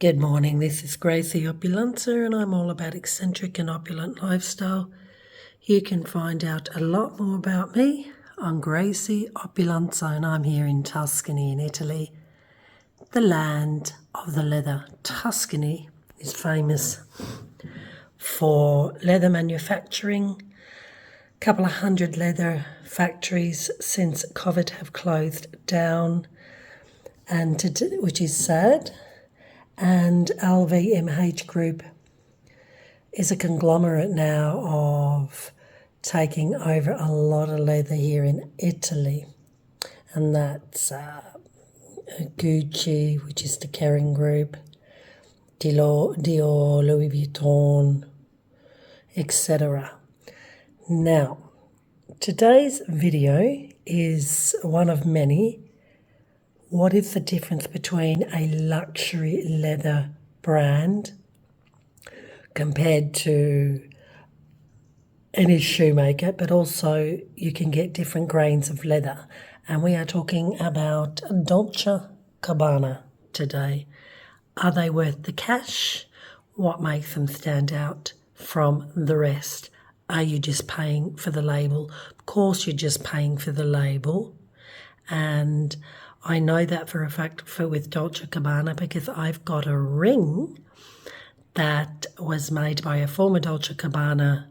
Good morning, this is Gracie Opulenza and I'm all about eccentric and opulent lifestyle. You can find out a lot more about me on Gracie Opulenza and I'm here in Tuscany in Italy, the land of the leather. Tuscany is famous for leather manufacturing. A couple of hundred leather factories since COVID have closed down, which is sad. And LVMH Group is a conglomerate now of taking over a lot of leather here in Italy. And that's Gucci, which is the Kering Group, Dior, Louis Vuitton, etc. Now, today's video is one of many. What is the difference between a luxury leather brand compared to any shoemaker, but also you can get different grains of leather. And we are talking about Dolce Gabbana today. Are they worth the cash? What makes them stand out from the rest? Are you just paying for the label? Of course you're just paying for the label. And I know that for a fact with Dolce Gabbana because I've got a ring that was made by a former Dolce Gabbana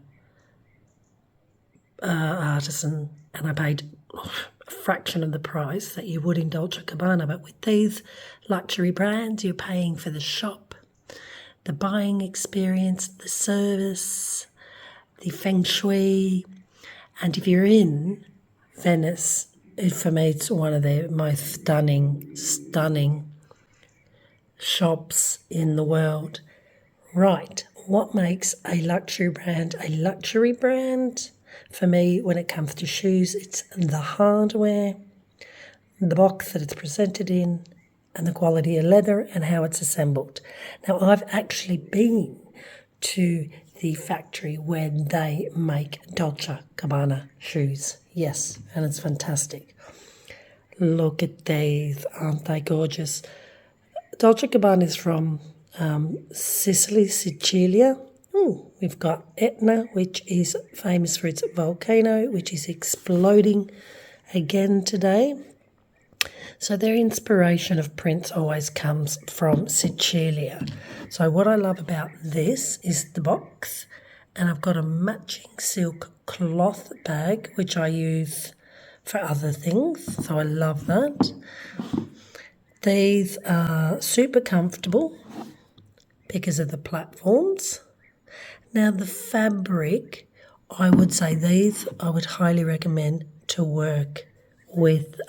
artisan, and I paid a fraction of the price that you would in Dolce Gabbana. But with these luxury brands, you're paying for the shop, the buying experience, the service, the feng shui. And if you're in Venice, for me, it's one of the most stunning shops in the world. Right, what makes a luxury brand a luxury brand? For me, when it comes to shoes, it's the hardware, the box that it's presented in, and the quality of leather and how it's assembled. Now, I've actually been to the factory where they make Dolce Gabbana shoes. Yes, and it's fantastic. Look at these, aren't they gorgeous? Dolce Gabbana is from Sicilia. We've got Etna, which is famous for its volcano, which is exploding again today. So their inspiration of prints always comes from Sicilia. So what I love about this is the box, and I've got a matching silk cloth bag, which I use for other things, so I love that. These are super comfortable because of the platforms. Now the fabric, I would say these I would highly recommend to wear with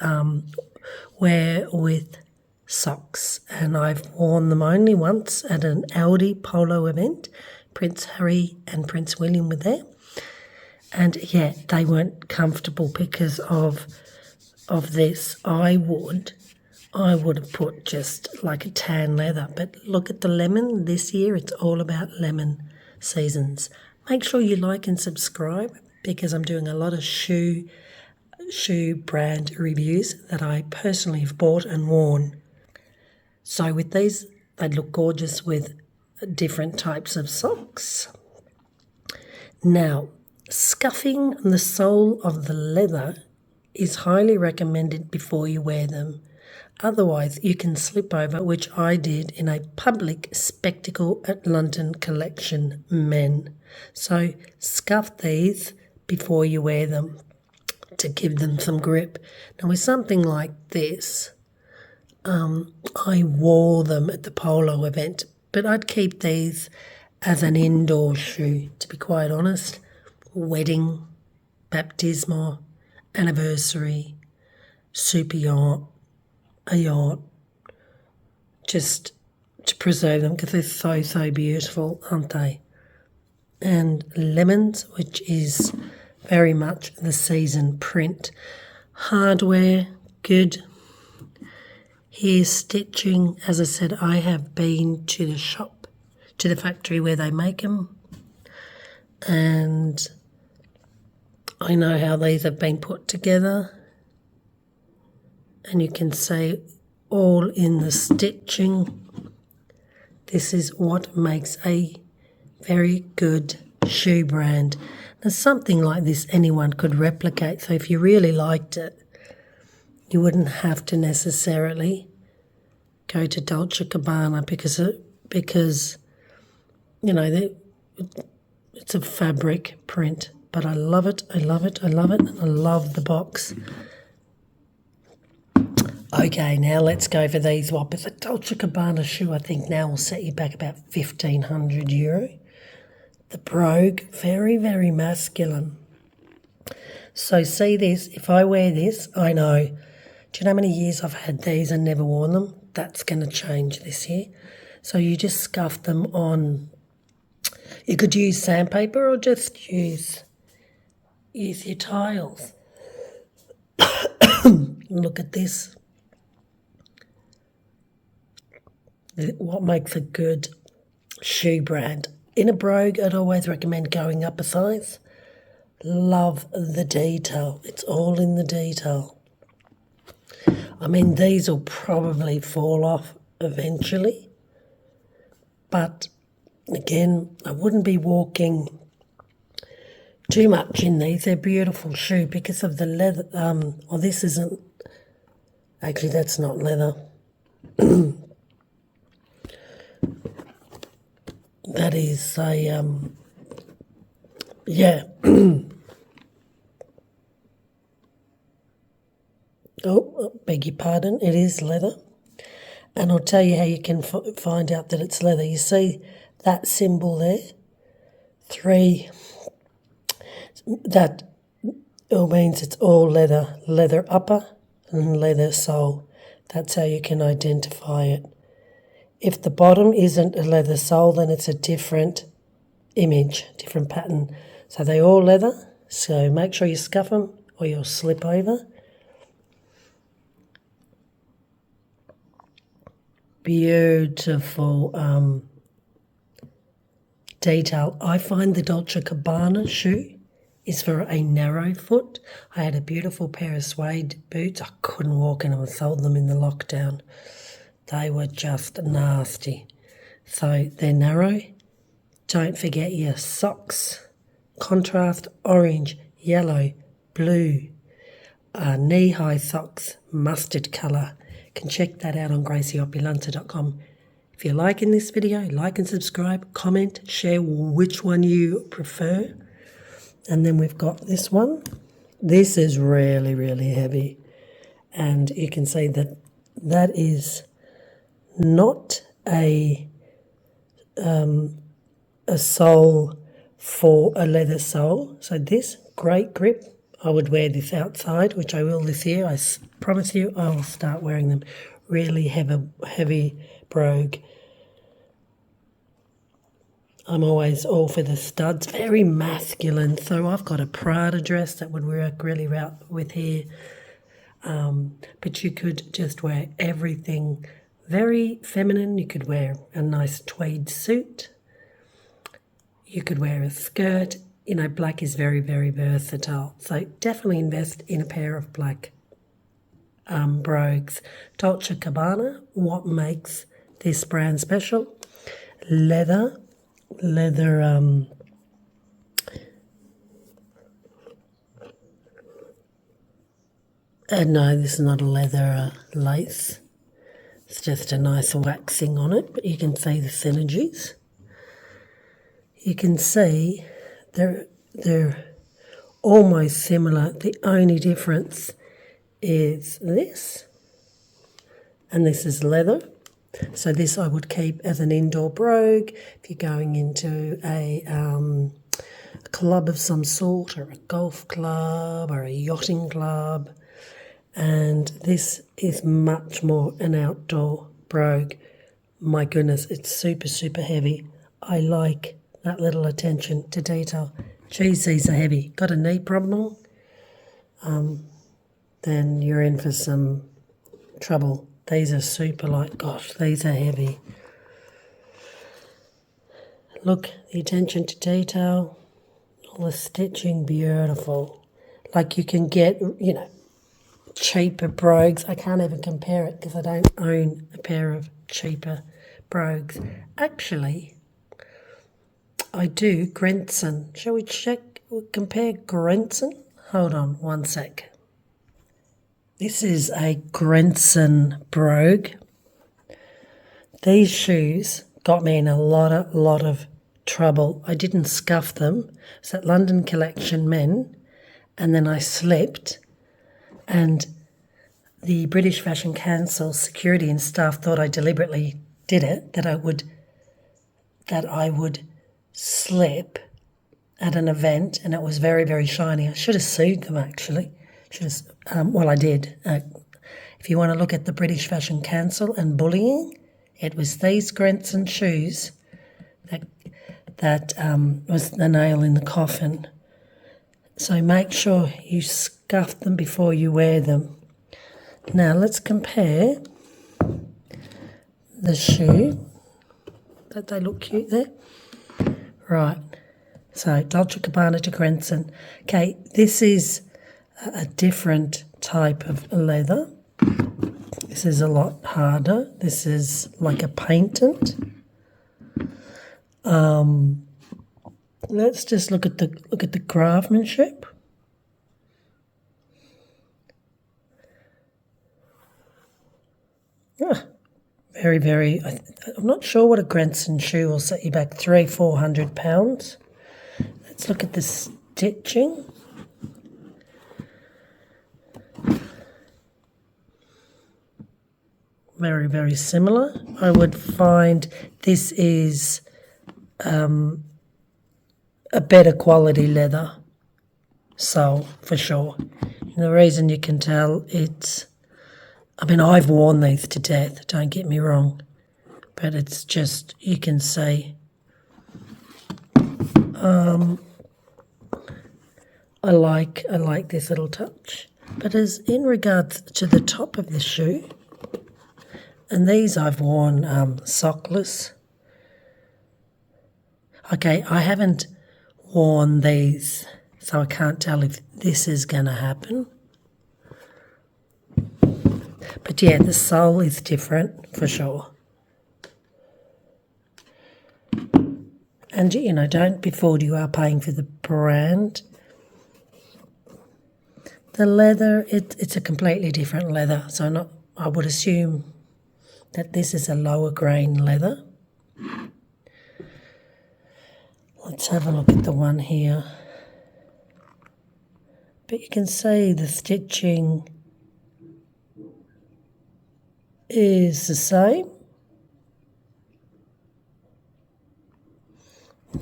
socks, and I've worn them only once at an Aldi polo event. Prince Harry and Prince William were there, and yeah, they weren't comfortable because of this. I would have put just like a tan leather, but look at the lemon. This year it's all about lemon seasons. Make sure you like and subscribe because I'm doing a lot of shoe brand reviews that I personally have bought and worn. So with these, they look gorgeous with different types of socks. Now, scuffing the sole of the leather is highly recommended before you wear them. Otherwise, you can slip over, which I did in a public spectacle at London Collection Men. So scuff these before you wear them to give them some grip. Now with something like this, I wore them at the polo event, but I'd keep these as an indoor shoe, to be quite honest. Wedding, baptismal, anniversary, super yacht, a yacht, just to preserve them because they're so beautiful, aren't they? And lemons, which is very much the season print. Hardware, good. Here's stitching. As I said, I have been to the shop, to the factory where they make them, and I know how these have been put together. And you can see all in the stitching. This is what makes a very good shoe brand. Now, something like this anyone could replicate. So if you really liked it, you wouldn't have to necessarily go to Dolce Gabbana because you know, it's a fabric print. But I love it, I love it, I love it, and I love the box. Okay, now let's go for these whoppers. A Dolce Gabbana shoe, I think now will set you back about €1,500. The brogue, very, very masculine. So see this, if I wear this, I know. Do you know how many years I've had these and never worn them? That's going to change this year. So you just scuff them on. You could use sandpaper or just use your tiles. Look at this. What makes a good shoe brand? In a brogue, I'd always recommend going up a size. Love the detail. It's all in the detail. I mean, these will probably fall off eventually. But again, I wouldn't be walking too much in these. They're beautiful shoe because of the leather. Well, this isn't. Actually, that's not leather. That is a, yeah. Oh, beg your pardon, it is leather. And I'll tell you how you can find out that it's leather. You see that symbol there? 3. That all means it's all leather. Leather upper and leather sole. That's how you can identify it. If the bottom isn't a leather sole, then it's a different image, different pattern. So they're all leather, so make sure you scuff them or you'll slip over. Beautiful detail. I find the Dolce Gabbana shoe is for a narrow foot. I had a beautiful pair of suede boots. I couldn't walk in them. I sold them in the lockdown. They were just nasty. So they're narrow. Don't forget your socks. Contrast orange, yellow, blue. Knee-high socks, mustard colour. You can check that out on gracieopulenta.com. If you're liking this video, like and subscribe, comment, share which one you prefer. And then we've got this one. This is really, really heavy. And you can see that that is not a sole for a leather sole. So this, great grip. I would wear this outside, which I will this year. I promise you I will start wearing them. Really heavy brogue. I'm always all for the studs. Very masculine. So I've got a Prada dress that would work really well with here. But you could just wear everything very feminine. You could wear a nice tweed suit. You could wear a skirt. You know, black is very, very versatile. So definitely invest in a pair of black brogues. Dolce Gabbana, what makes this brand special? Leather. No, this is not a leather lace. It's just a nice waxing on it, but you can see the synergies. You can see they're almost similar. The only difference is this, and this is leather. So this I would keep as an indoor brogue if you're going into a club of some sort, or a golf club or a yachting club. And this is much more an outdoor brogue. My goodness, it's super, super heavy. I like that little attention to detail. Geez, these are heavy. Got a knee problem? Then you're in for some trouble. These are super light. Gosh, these are heavy. Look, the attention to detail, all the stitching, beautiful. Like you can get, you know, cheaper brogues. I can't even compare it because I don't own a pair of cheaper brogues. Actually, I do Grenson. Shall we compare Grenson? Hold on one sec. This is a Grenson brogue. These shoes got me in a lot of trouble. I didn't scuff them. It's that London Collection Men, and then I slipped, and the British Fashion Council security and staff thought I deliberately did it, that I would slip at an event, and it was very, very shiny. I should have sued them, actually. I did. If you want to look at the British Fashion Council and bullying, it was these Grenson shoes that was the nail in the coffin. So make sure you scuff them before you wear them. Now let's compare the shoe. Don't they look cute there? Right. So Dolce Gabbana to Grenson. Okay, this is a different type of leather. This is a lot harder. This is like a patent. Let's just look at the craftsmanship. Very, very. I'm not sure what a Grenson shoe will set you back £300-400. Let's look at the stitching. Very, very similar. I would find this is a better quality leather sole for sure. And the reason you can tell I've worn these to death, don't get me wrong, but it's just, you can see. I like this little touch. But as in regards to the top of the shoe, and these I've worn sockless. Okay, I haven't worn these, so I can't tell if this is going to happen. But yeah, the sole is different for sure. And, don't be fooled, you are paying for the brand. The leather, it's a completely different leather, so I would assume that this is a lower grain leather. Let's have a look at the one here. But you can see the stitching is the same.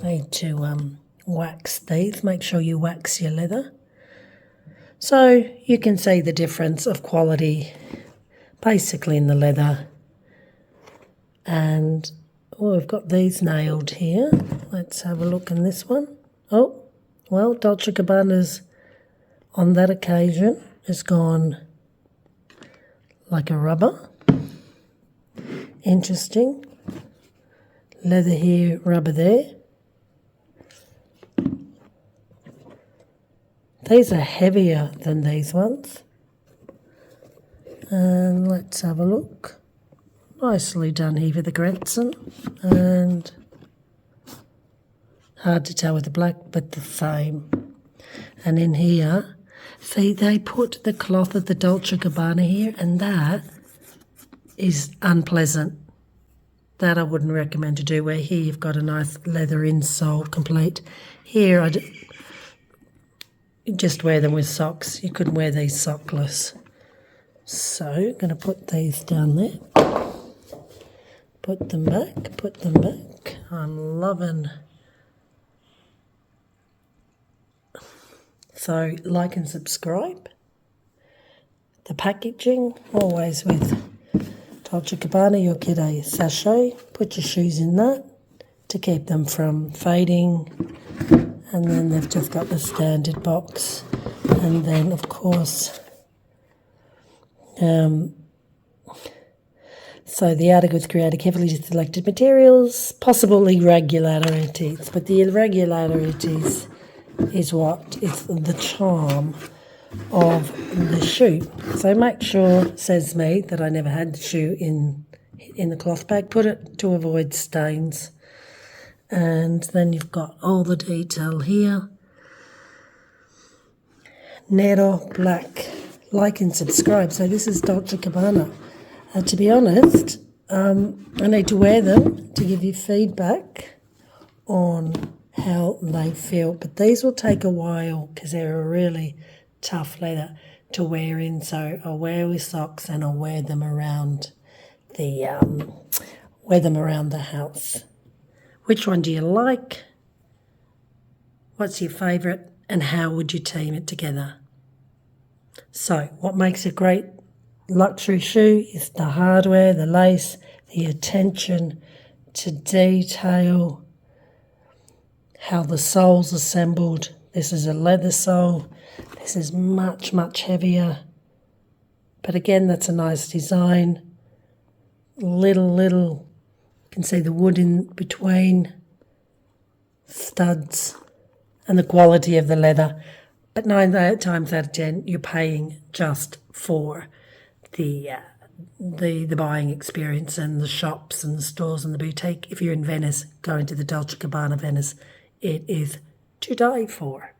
Need to wax these. Make sure you wax your leather. So you can see the difference of quality basically in the leather. And we've got these nailed here. Let's have a look in this one. Oh, well, Dolce Gabbana's on that occasion has gone like a rubber. Interesting. Leather here, rubber there. These are heavier than these ones. And let's have a look. Nicely done here for the Grenson. And hard to tell with the black, but the same. And in here, see, they put the cloth of the Dolce Gabbana here, and that is unpleasant. That I wouldn't recommend to do, where here you've got a nice leather insole complete. Here, you just wear them with socks. You couldn't wear these sockless. So, I'm going to put these down there. Put them back, put them back. I'm loving. So, like and subscribe. The packaging, always with Dolce Gabbana, you'll get a sachet. Put your shoes in that to keep them from fading. And then they've just got the standard box. And then, of course, so the articles created carefully selected materials, possible irregularities. But the irregularities is what is the charm of the shoe. So make sure, says me, that I never had the shoe in in the cloth bag. Put it to avoid stains. And then you've got all the detail here. Nero black. Like and subscribe. So this is Dolce Gabbana. To be honest, I need to wear them to give you feedback on how they feel. But these will take a while because they're a really tough leather to wear in. So I'll wear with socks and I'll wear them around the house. Which one do you like? What's your favourite? And how would you team it together? So what makes a great luxury shoe is the hardware, the lace, the attention to detail, how the sole's assembled. This is a leather sole. This is much, much heavier. But again, that's a nice design. Little, you can see the wood in between, studs, and the quality of the leather. But 9 times out of 10, you're paying just for the buying experience and the shops and the stores and the boutique. If you're in Venice, going to the Dolce Gabbana Venice, it is to die for.